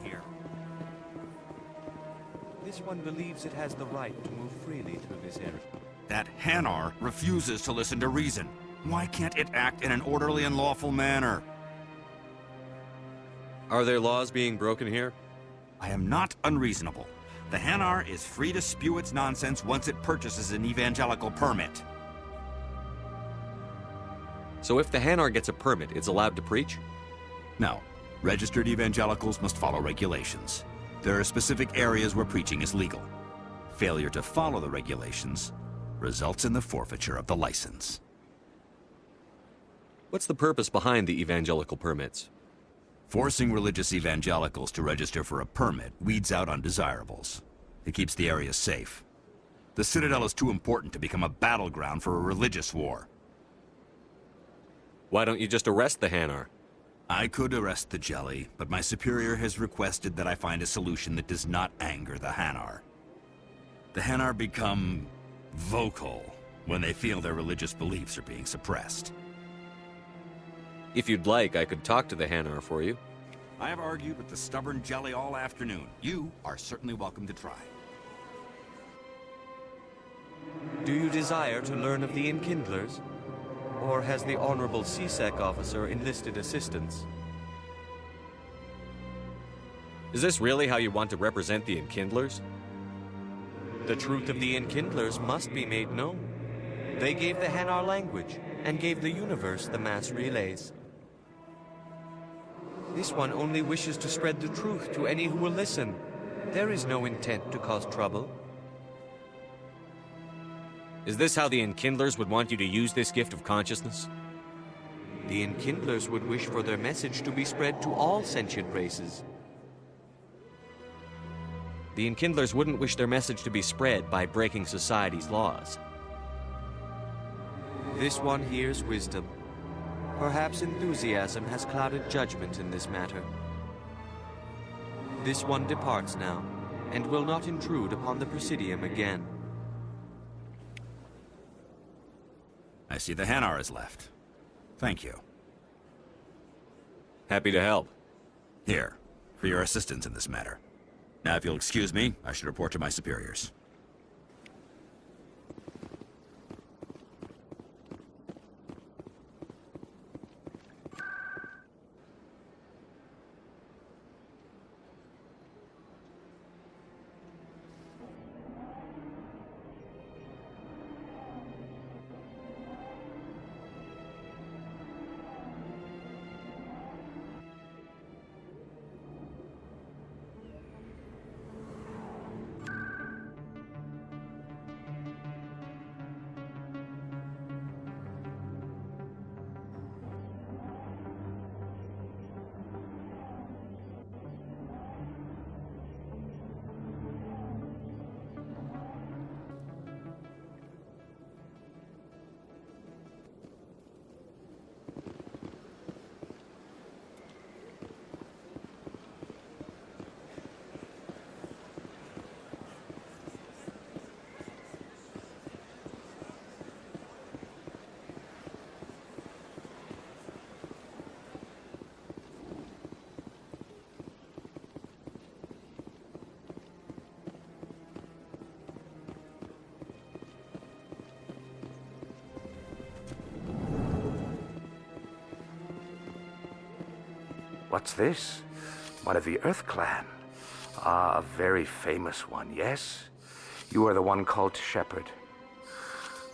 here. This one believes it has the right to move freely through this area. That Hanar refuses to listen to reason. Why can't it act in an orderly and lawful manner? Are there laws being broken here? I am not unreasonable. The Hanar is free to spew its nonsense once it purchases an evangelical permit. So if the Hanar gets a permit, it's allowed to preach? No. Registered evangelicals must follow regulations. There are specific areas where preaching is legal. Failure to follow the regulations results in the forfeiture of the license. What's the purpose behind the evangelical permits? Forcing religious evangelicals to register for a permit weeds out undesirables. It keeps the area safe. The Citadel is too important to become a battleground for a religious war. Why don't you just arrest the Hanar? I could arrest the Jelly, but my superior has requested that I find a solution that does not anger the Hanar. The Hanar become vocal when they feel their religious beliefs are being suppressed. If you'd like, I could talk to the Hanar for you. I have argued with the stubborn Jelly all afternoon. You are certainly welcome to try. Do you desire to learn of the Enkindlers? Or has the Honorable CSEC officer enlisted assistance? Is this really how you want to represent the Enkindlers? The truth of the Enkindlers must be made known. They gave the Hanar language, and gave the universe the mass relays. This one only wishes to spread the truth to any who will listen. There is no intent to cause trouble. Is this how the Enkindlers would want you to use this gift of consciousness? The Enkindlers would wish for their message to be spread to all sentient races. The Enkindlers wouldn't wish their message to be spread by breaking society's laws. This one hears wisdom. Perhaps enthusiasm has clouded judgment in this matter. This one departs now, and will not intrude upon the Presidium again. I see the Hanar is left. Thank you. Happy to help. Here, for your assistance in this matter. Now, if you'll excuse me, I should report to my superiors. What's this? One of the Earth Clan. Ah, a very famous one, yes? You are the one called Shepard.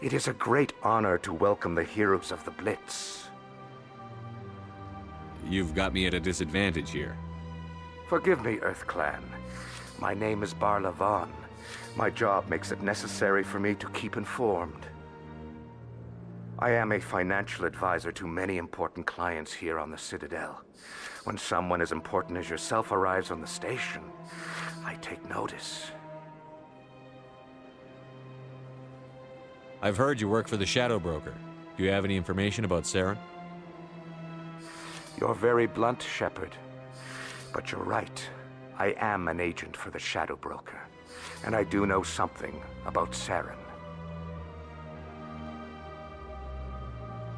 It is a great honor to welcome the heroes of the Blitz. You've got me at a disadvantage here. Forgive me, Earth Clan. My name is Barla Vaughn. My job makes it necessary for me to keep informed. I am a financial advisor to many important clients here on the Citadel. When someone as important as yourself arrives on the station, I take notice. I've heard you work for the Shadow Broker. Do you have any information about Saren? You're very blunt, Shepard. But you're right. I am an agent for the Shadow Broker. And I do know something about Saren.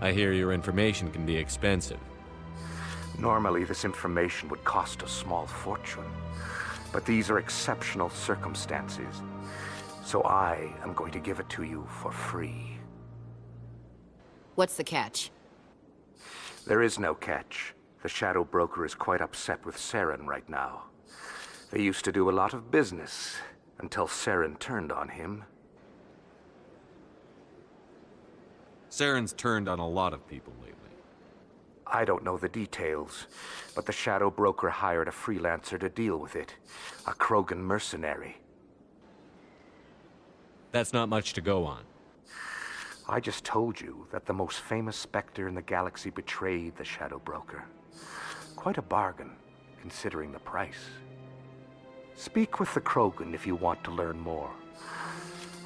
I hear your information can be expensive. Normally, this information would cost a small fortune, but these are exceptional circumstances, so I am going to give it to you for free. What's the catch? There is no catch. The Shadow Broker is quite upset with Saren right now. They used to do a lot of business, until Saren turned on him. Saren's turned on a lot of people lately. I don't know the details, but the Shadow Broker hired a freelancer to deal with it. A Krogan mercenary. That's not much to go on. I just told you that the most famous Spectre in the galaxy betrayed the Shadow Broker. Quite a bargain, considering the price. Speak with the Krogan if you want to learn more.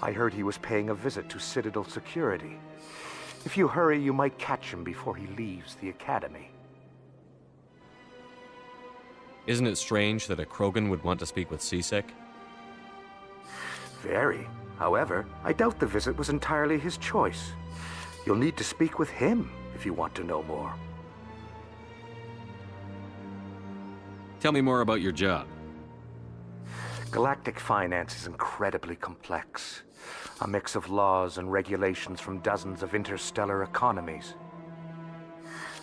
I heard he was paying a visit to Citadel security. If you hurry, you might catch him before he leaves the Academy. Isn't it strange that a Krogan would want to speak with C-Sec? Very. However, I doubt the visit was entirely his choice. You'll need to speak with him if you want to know more. Tell me more about your job. Galactic finance is incredibly complex. A mix of laws and regulations from dozens of interstellar economies.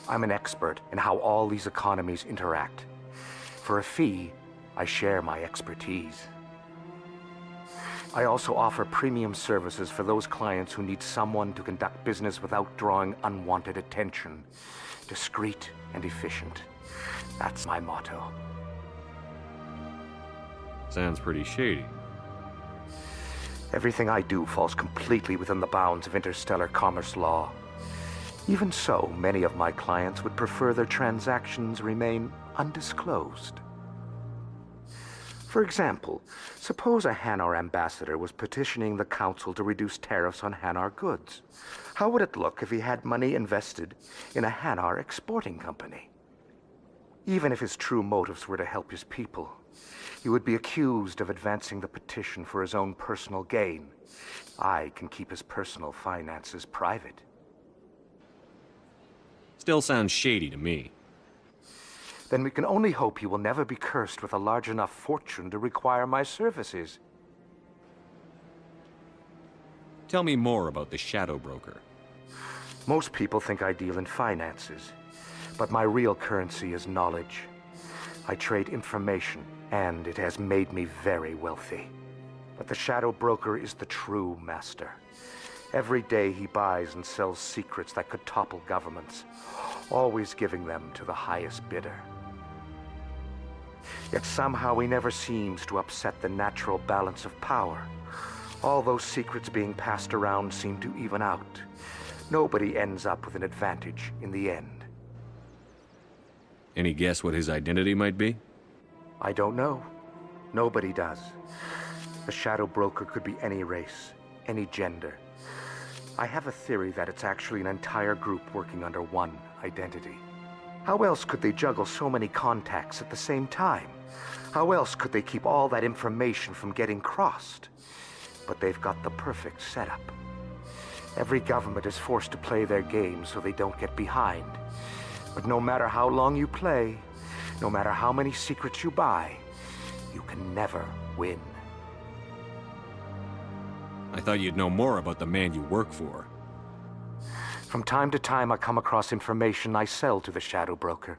I'm an expert in how all these economies interact. For a fee, I share my expertise. I also offer premium services for those clients who need someone to conduct business without drawing unwanted attention. Discreet and efficient. That's my motto. Sounds pretty shady. Everything I do falls completely within the bounds of interstellar commerce law. Even so, many of my clients would prefer their transactions remain undisclosed. For example, suppose a Hanar ambassador was petitioning the Council to reduce tariffs on Hanar goods. How would it look if he had money invested in a Hanar exporting company? Even if his true motives were to help his people, he would be accused of advancing the petition for his own personal gain. I can keep his personal finances private. Still sounds shady to me. Then we can only hope he will never be cursed with a large enough fortune to require my services. Tell me more about the Shadow Broker. Most people think I deal in finances, but my real currency is knowledge. I trade information, and it has made me very wealthy. But the Shadow Broker is the true master. Every day he buys and sells secrets that could topple governments, always giving them to the highest bidder. Yet somehow he never seems to upset the natural balance of power. All those secrets being passed around seem to even out. Nobody ends up with an advantage in the end. Any guess what his identity might be? I don't know. Nobody does. The Shadow Broker could be any race, any gender. I have a theory that it's actually an entire group working under one identity. How else could they juggle so many contacts at the same time? How else could they keep all that information from getting crossed? But they've got the perfect setup. Every government is forced to play their game so they don't get behind. But no matter how long you play, no matter how many secrets you buy, you can never win. I thought you'd know more about the man you work for. From time to time, I come across information I sell to the Shadow Broker.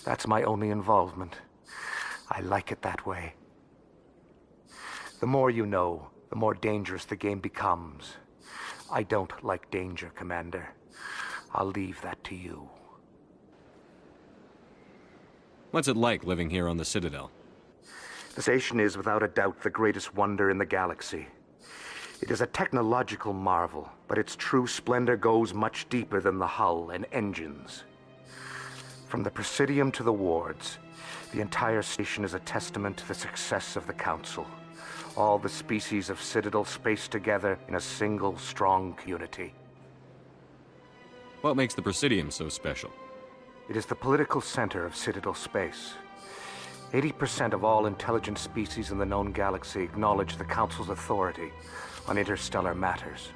That's my only involvement. I like it that way. The more you know, the more dangerous the game becomes. I don't like danger, Commander. I'll leave that to you. What's it like living here on the Citadel? The station is without a doubt the greatest wonder in the galaxy. It is a technological marvel, but its true splendor goes much deeper than the hull and engines. From the Presidium to the wards, the entire station is a testament to the success of the Council. All the species of Citadel spaced together in a single, strong unity. What makes the Presidium so special? It is the political center of Citadel space. 80% of all intelligent species in the known galaxy acknowledge the Council's authority on interstellar matters.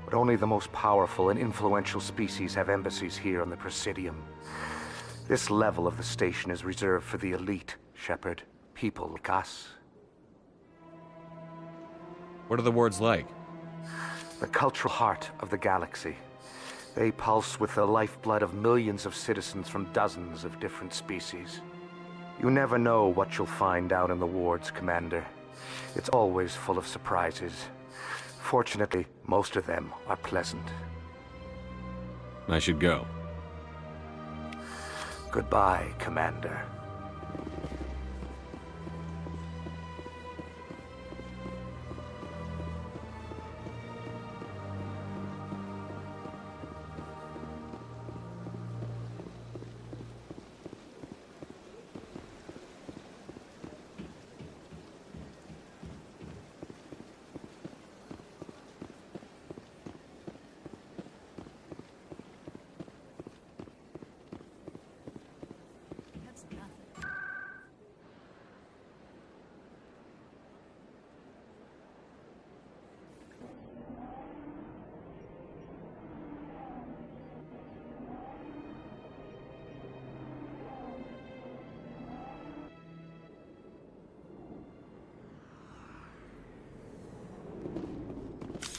But only the most powerful and influential species have embassies here on the Presidium. This level of the station is reserved for the elite, Shepard. People like us. What are the wards like? The cultural heart of the galaxy. They pulse with the lifeblood of millions of citizens from dozens of different species. You never know what you'll find out in the wards, Commander. It's always full of surprises. Fortunately, most of them are pleasant. I should go. Goodbye, Commander.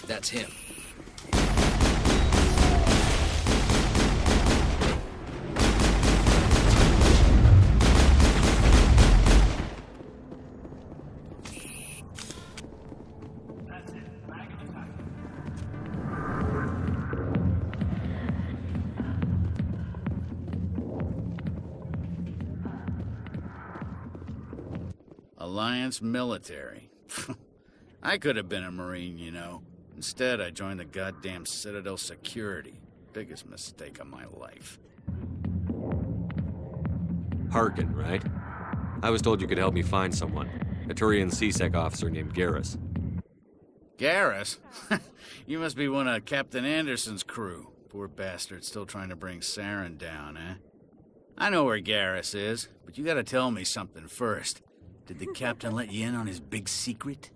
That's him. Alliance military. I could have been a Marine, you know. Instead, I joined the goddamn Citadel security. Biggest mistake of my life. Harkin, right? I was told you could help me find someone. A Turian CSEC officer named Garrus. Garrus? You must be one of Captain Anderson's crew. Poor bastard still trying to bring Saren down, eh? I know where Garrus is, but you gotta tell me something first. Did the captain let you in on his big secret?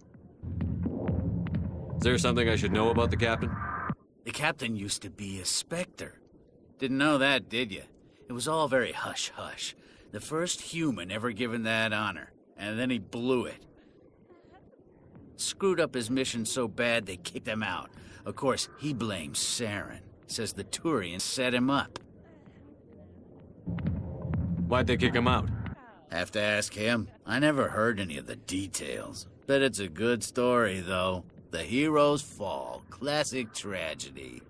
Is there something I should know about the captain? The captain used to be a Spectre. Didn't know that, did you? It was all very hush-hush. The first human ever given that honor, and then he blew it. Screwed up his mission so bad they kicked him out. Of course, he blames Saren. Says the Turians set him up. Why'd they kick him out? Have to ask him. I never heard any of the details. Bet it's a good story, though. The hero's fall. Classic tragedy.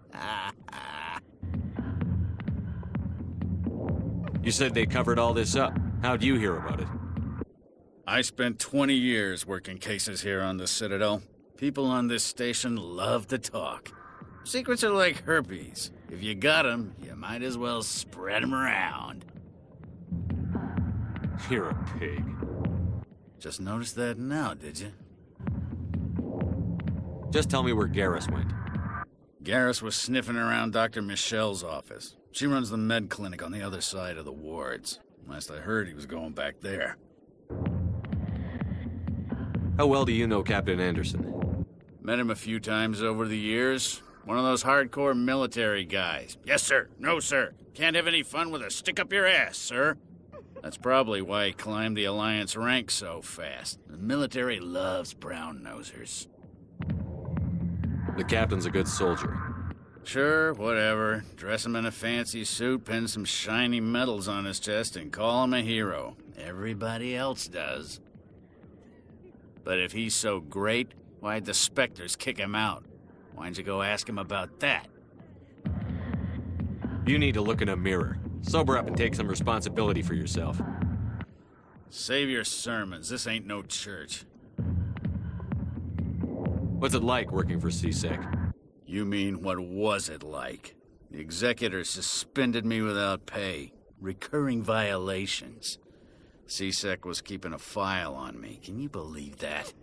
You said they covered all this up. How'd you hear about it? I spent 20 years working cases here on the Citadel. People on this station love to talk. Secrets are like herpes. If you got 'em, you might as well spread 'em around. You're a pig. Just noticed that now, did you? Just tell me where Garrus went. Garrus was sniffing around Dr. Michelle's office. She runs the med clinic on the other side of the wards. Last I heard, he was going back there. How well do you know Captain Anderson? Met him a few times over the years. One of those hardcore military guys. Yes, sir. No, sir. Can't have any fun with a stick up your ass, sir. That's probably why he climbed the Alliance ranks so fast. The military loves brown-nosers. The captain's a good soldier. Sure, whatever. Dress him in a fancy suit, pin some shiny medals on his chest, and call him a hero. Everybody else does. But if he's so great, why'd the Spectres kick him out? Why'd you go ask him about that? You need to look in a mirror. Sober up and take some responsibility for yourself. Save your sermons. This ain't no church. What's it like working for CSEC? You mean, what was it like? The executor suspended me without pay. Recurring violations. CSEC was keeping a file on me. Can you believe that?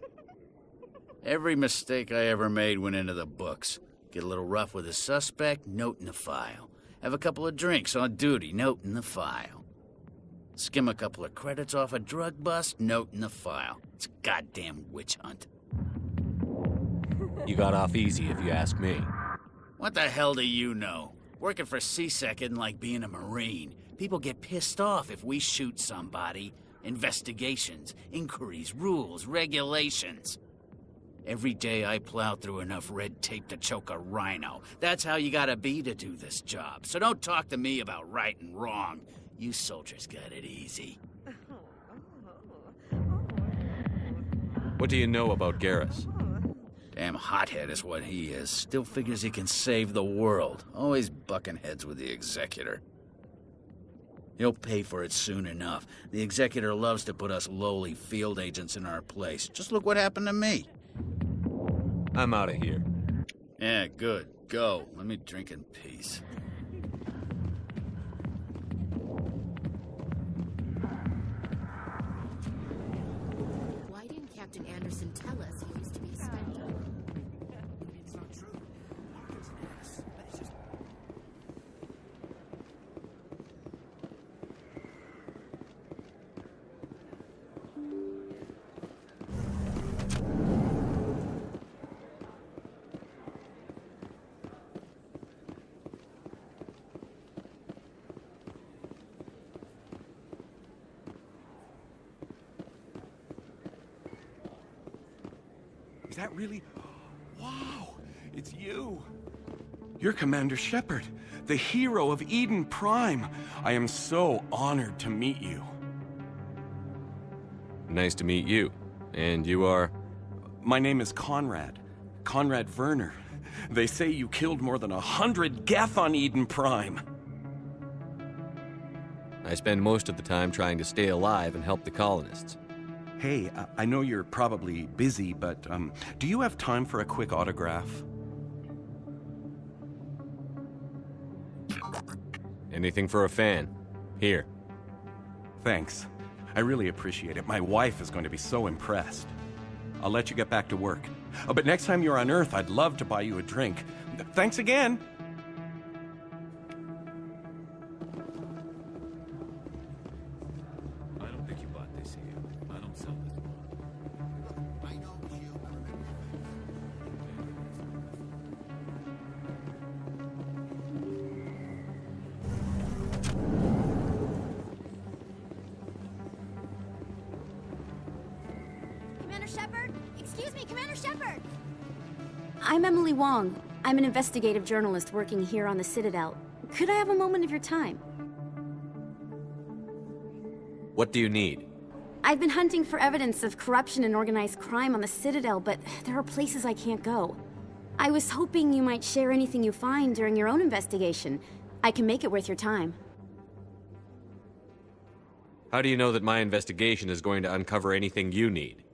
Every mistake I ever made went into the books. Get a little rough with a suspect, note in the file. Have a couple of drinks on duty, note in the file. Skim a couple of credits off a drug bust, note in the file. It's a goddamn witch hunt. You got off easy, if you ask me. What the hell do you know? Working for CSEC isn't like being a Marine. People get pissed off if we shoot somebody. Investigations, inquiries, rules, regulations. Every day I plow through enough red tape to choke a rhino. That's how you gotta be to do this job. So don't talk to me about right and wrong. You soldiers got it easy. What do you know about Garrus? Damn hothead is what he is. Still figures he can save the world. Always bucking heads with the Executor. He'll pay for it soon enough. The Executor loves to put us lowly field agents in our place. Just look what happened to me. I'm out of here. Yeah, good. Go. Let me drink in peace. Why didn't Captain Anderson tell us he used to be a Spectre? It's not true. Market's an ass. But it's just... Is that really... Wow! It's you! You're Commander Shepard, the hero of Eden Prime. I am so honored to meet you. Nice to meet you. And you are? My name is Conrad. Conrad Werner. They say you killed more than 100 Geth on Eden Prime. I spend most of the time trying to stay alive and help the colonists. Hey, I know you're probably busy, but do you have time for a quick autograph? Anything for a fan. Here. Thanks. I really appreciate it. My wife is going to be so impressed. I'll let you get back to work. Oh, but next time you're on Earth, I'd love to buy you a drink. Thanks again! I don't think you bought this here. I don't sell this. I know you. Commander Shepard? Excuse me, Commander Shepard! I'm Emily Wong. I'm an investigative journalist working here on the Citadel. Could I have a moment of your time? What do you need? I've been hunting for evidence of corruption and organized crime on the Citadel, but there are places I can't go. I was hoping you might share anything you find during your own investigation. I can make it worth your time. How do you know that my investigation is going to uncover anything you need?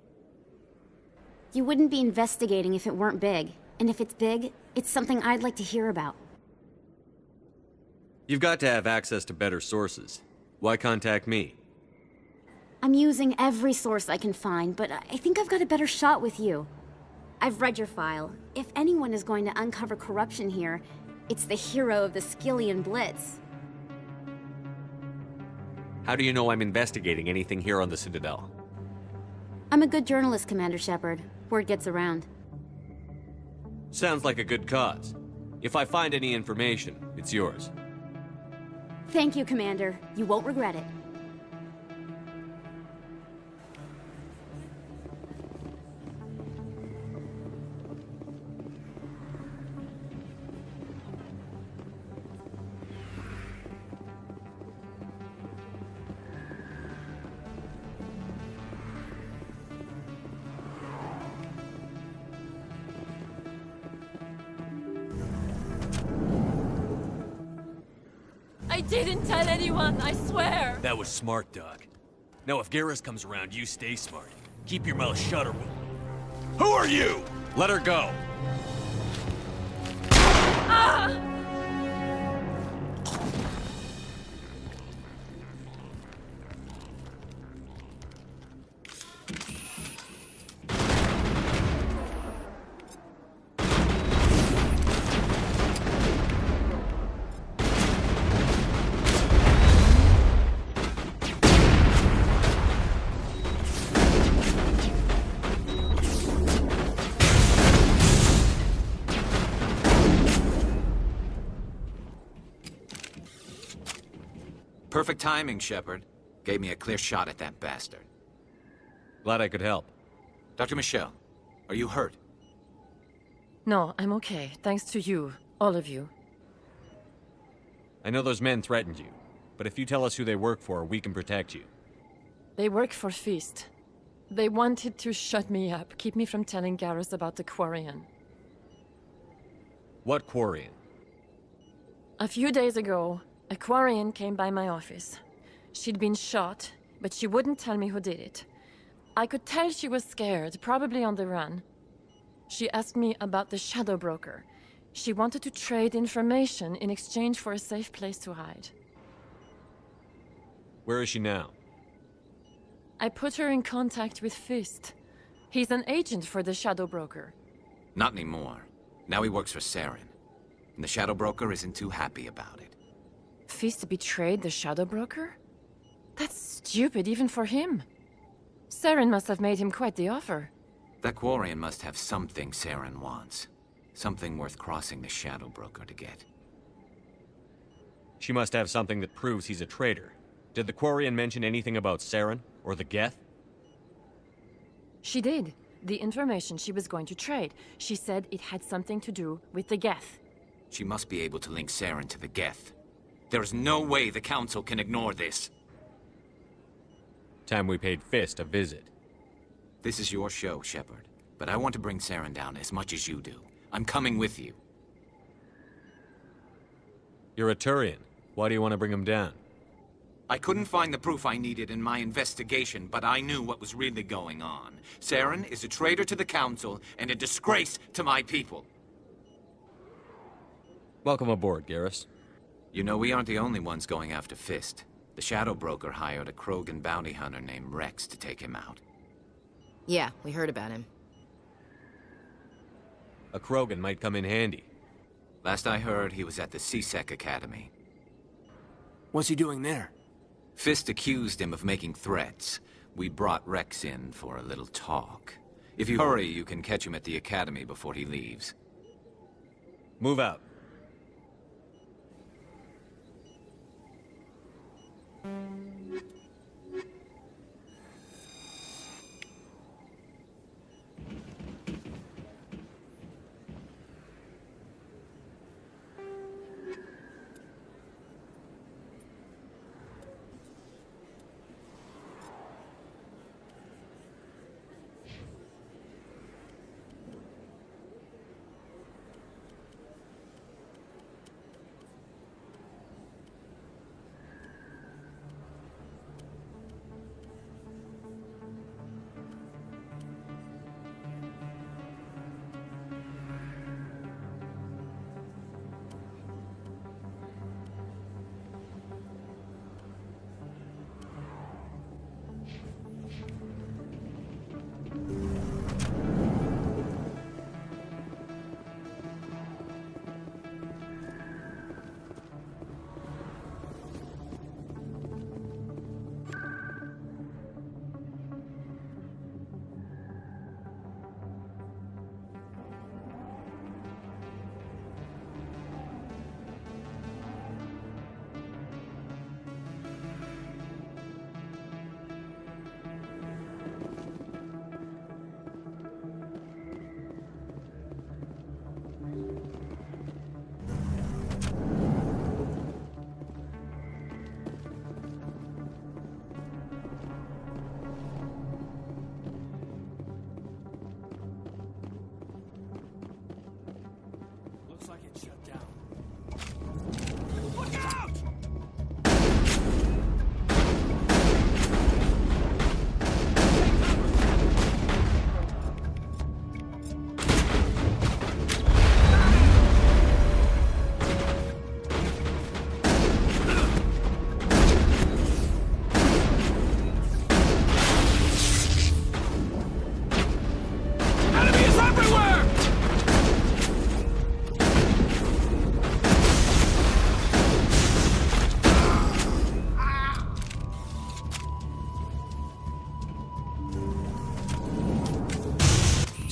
You wouldn't be investigating if it weren't big. And if it's big, it's something I'd like to hear about. You've got to have access to better sources. Why contact me? I'm using every source I can find, but I think I've got a better shot with you. I've read your file. If anyone is going to uncover corruption here, it's the hero of the Skillian Blitz. How do you know I'm investigating anything here on the Citadel? I'm a good journalist, Commander Shepard. Word gets around. Sounds like a good cause. If I find any information, it's yours. Thank you, Commander. You won't regret it. I didn't tell anyone, I swear! That was smart, Doc. Now if Garrus comes around, you stay smart. Keep your mouth shut or we'll... Who are you? Let her go! Ah! Perfect timing, Shepard. Gave me a clear shot at that bastard. Glad I could help. Dr. Michelle, are you hurt? No, I'm okay. Thanks to you. All of you. I know those men threatened you, but if you tell us who they work for, we can protect you. They work for Feast. They wanted to shut me up, keep me from telling Garrus about the Quarian. What Quarian? A few days ago, a Quarian came by my office. She'd been shot, but she wouldn't tell me who did it. I could tell she was scared, probably on the run. She asked me about the Shadow Broker. She wanted to trade information in exchange for a safe place to hide. Where is she now? I put her in contact with Fist. He's an agent for the Shadow Broker. Not anymore. Now he works for Saren. And the Shadow Broker isn't too happy about it. Fist betrayed the Shadow Broker? That's stupid even for him. Saren must have made him quite the offer. That Quarian must have something Saren wants. Something worth crossing the Shadow Broker to get. She must have something that proves he's a traitor. Did the Quarian mention anything about Saren or the Geth? She did. The information she was going to trade. She said it had something to do with the Geth. She must be able to link Saren to the Geth. There is no way the Council can ignore this. Time we paid Fist a visit. This is your show, Shepard. But I want to bring Saren down as much as you do. I'm coming with you. You're a Turian. Why do you want to bring him down? I couldn't find the proof I needed in my investigation, but I knew what was really going on. Saren is a traitor to the Council and a disgrace to my people. Welcome aboard, Garrus. You know, we aren't the only ones going after Fist. The Shadow Broker hired a Krogan bounty hunter named Rex to take him out. Yeah, we heard about him. A Krogan might come in handy. Last I heard, he was at the C-Sec Academy. What's he doing there? Fist accused him of making threats. We brought Rex in for a little talk. If you hurry, you can catch him at the Academy before he leaves. Move out.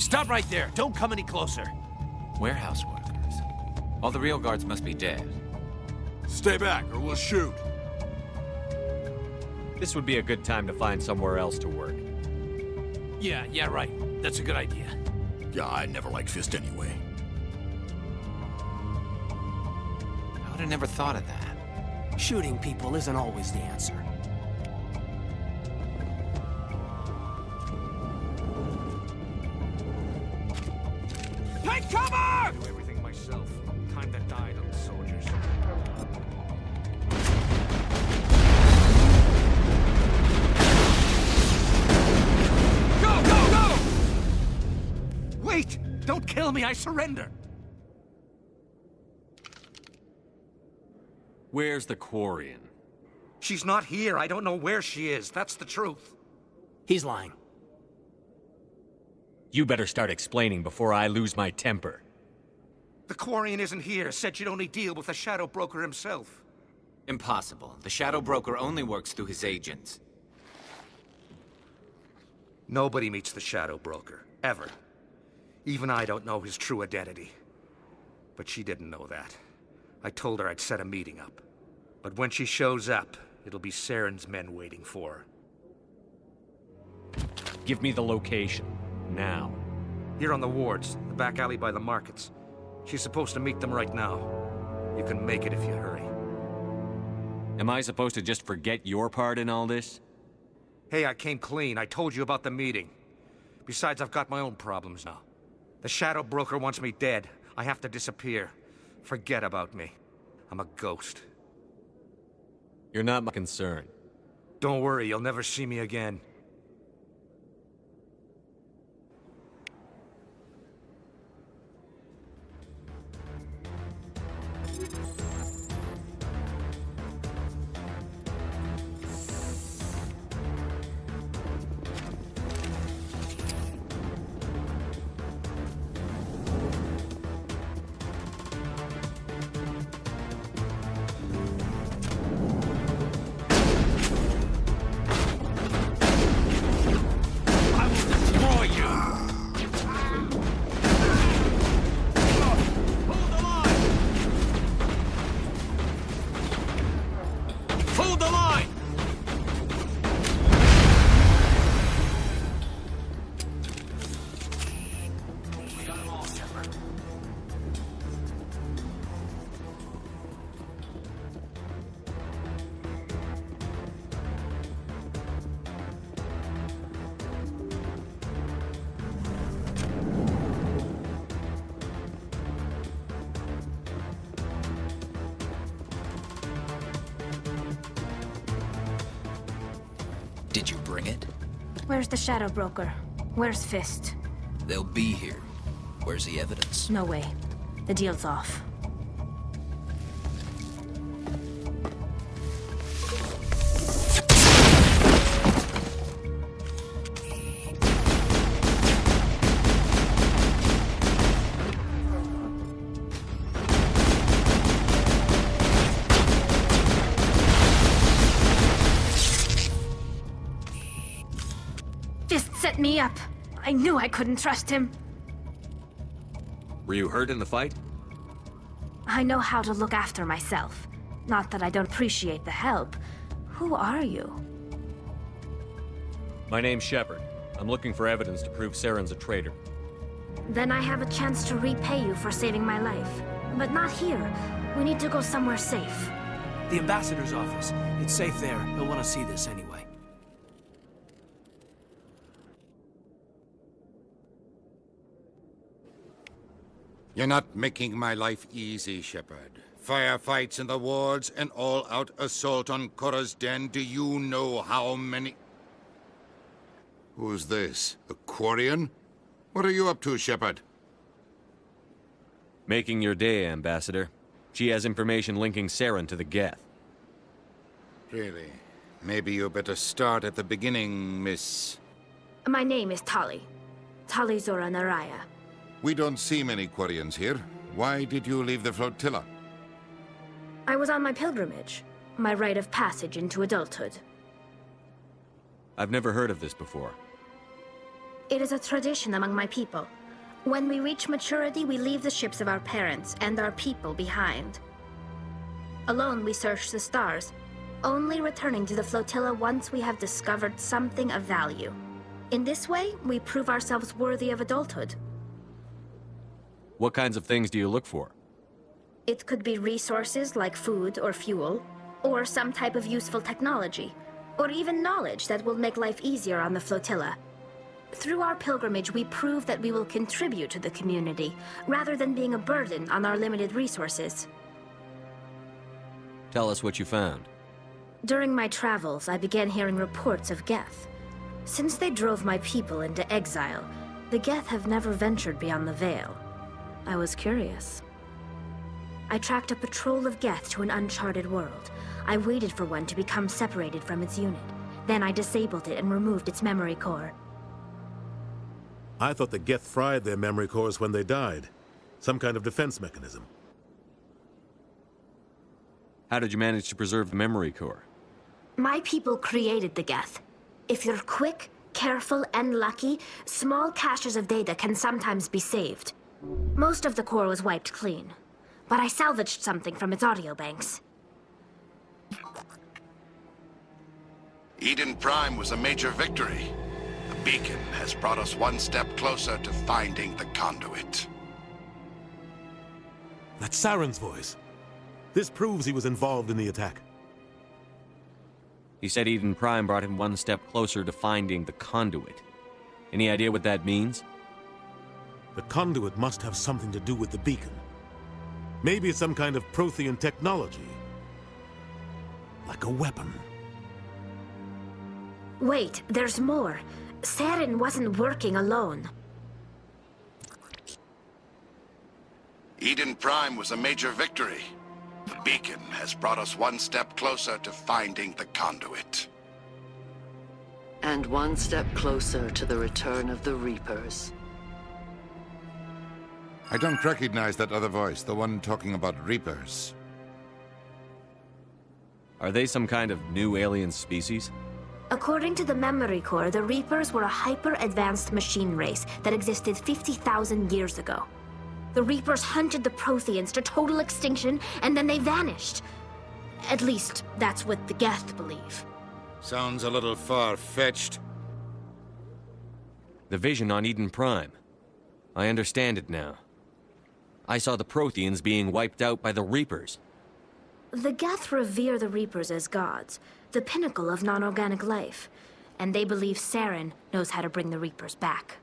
Stop right there. Don't come any closer. Warehouse workers. All the real guards must be dead. Stay back, or we'll shoot. This would be a good time to find somewhere else to work. Yeah, right. That's a good idea. Yeah, I never liked Fist anyway. I would have never thought of that. Shooting people isn't always the answer. Take cover! I do everything myself. Time that died on the soldiers. Go! Wait! Don't kill me, I surrender! Where's the Quarian? She's not here. I don't know where she is. That's the truth. He's lying. You better start explaining before I lose my temper. The Quarian isn't here. Said she'd only deal with the Shadow Broker himself. Impossible. The Shadow Broker only works through his agents. Nobody meets the Shadow Broker. Ever. Even I don't know his true identity. But she didn't know that. I told her I'd set a meeting up. But when she shows up, it'll be Saren's men waiting for her. Give me the location. Now. Here on the wards, the back alley by the markets. She's supposed to meet them right now. You can make it if you hurry. Am I supposed to just forget your part in all this? Hey, I came clean. I told you about the meeting. Besides, I've got my own problems now. The Shadow Broker wants me dead. I have to disappear. Forget about me. I'm a ghost. You're not my concern. Don't worry, you'll never see me again. Did you bring it? Where's the Shadow Broker? Where's Fist? They'll be here. Where's the evidence? No way. The deal's off. Fist set me up. I knew I couldn't trust him. Were you hurt in the fight? I know how to look after myself. Not that I don't appreciate the help. Who are you? My name's Shepard. I'm looking for evidence to prove Saren's a traitor. Then I have a chance to repay you for saving my life. But not here. We need to go somewhere safe. The ambassador's office. It's safe there. He'll want to see this anyway. You're not making my life easy, Shepard. Firefights in the wards, an all-out assault on Korra's den. Do you know how many... Who's this? A Quarian? What are you up to, Shepard? Making your day, Ambassador. She has information linking Saren to the Geth. Really? Maybe you better start at the beginning, Miss... My name is Tali. Tali Zora Naraya. We don't see many Quarians here. Why did you leave the flotilla? I was on my pilgrimage. My rite of passage into adulthood. I've never heard of this before. It is a tradition among my people. When we reach maturity, we leave the ships of our parents and our people behind. Alone, we search the stars, only returning to the flotilla once we have discovered something of value. In this way, we prove ourselves worthy of adulthood. What kinds of things do you look for? It could be resources like food or fuel, or some type of useful technology, or even knowledge that will make life easier on the flotilla. Through our pilgrimage, we prove that we will contribute to the community, rather than being a burden on our limited resources. Tell us what you found. During my travels, I began hearing reports of Geth. Since they drove my people into exile, the Geth have never ventured beyond the Veil. I was curious. I tracked a patrol of Geth to an uncharted world. I waited for one to become separated from its unit. Then I disabled it and removed its memory core. I thought the Geth fried their memory cores when they died. Some kind of defense mechanism. How did you manage to preserve the memory core? My people created the Geth. If you're quick, careful, and lucky, small caches of data can sometimes be saved. Most of the core was wiped clean, but I salvaged something from its audio banks. Eden Prime was a major victory. The beacon has brought us one step closer to finding the conduit. That's Saren's voice. This proves he was involved in the attack. He said Eden Prime brought him one step closer to finding the conduit. Any idea what that means? The conduit must have something to do with the beacon. Maybe it's some kind of Prothean technology. Like a weapon. Wait, there's more. Saren wasn't working alone. Eden Prime was a major victory. The beacon has brought us one step closer to finding the conduit. And one step closer to the return of the Reapers. I don't recognize that other voice, the one talking about Reapers. Are they some kind of new alien species? According to the memory core, the Reapers were a hyper-advanced machine race that existed 50,000 years ago. The Reapers hunted the Protheans to total extinction, and then they vanished. At least, that's what the Geth believe. Sounds a little far-fetched. The vision on Eden Prime. I understand it now. I saw the Protheans being wiped out by the Reapers. The Geth revere the Reapers as gods, the pinnacle of non-organic life, and they believe Saren knows how to bring the Reapers back.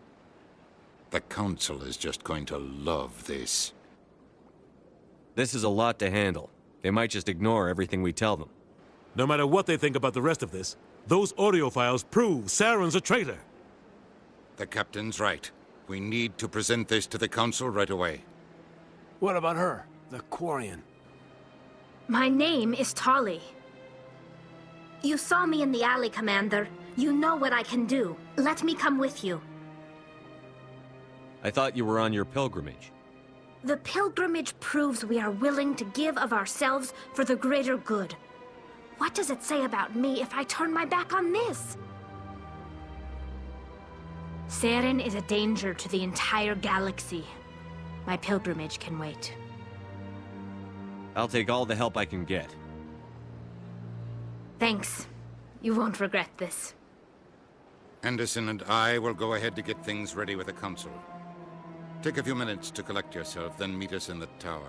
The Council is just going to love this. This is a lot to handle. They might just ignore everything we tell them. No matter what they think about the rest of this, those audio files prove Saren's a traitor. The Captain's right. We need to present this to the Council right away. What about her, the Quarian? My name is Tali. You saw me in the alley, Commander. You know what I can do. Let me come with you. I thought you were on your pilgrimage. The pilgrimage proves we are willing to give of ourselves for the greater good. What does it say about me if I turn my back on this? Saren is a danger to the entire galaxy. My pilgrimage can wait. I'll take all the help I can get. Thanks. You won't regret this. Anderson and I will go ahead to get things ready with the Council. Take a few minutes to collect yourself, then meet us in the tower.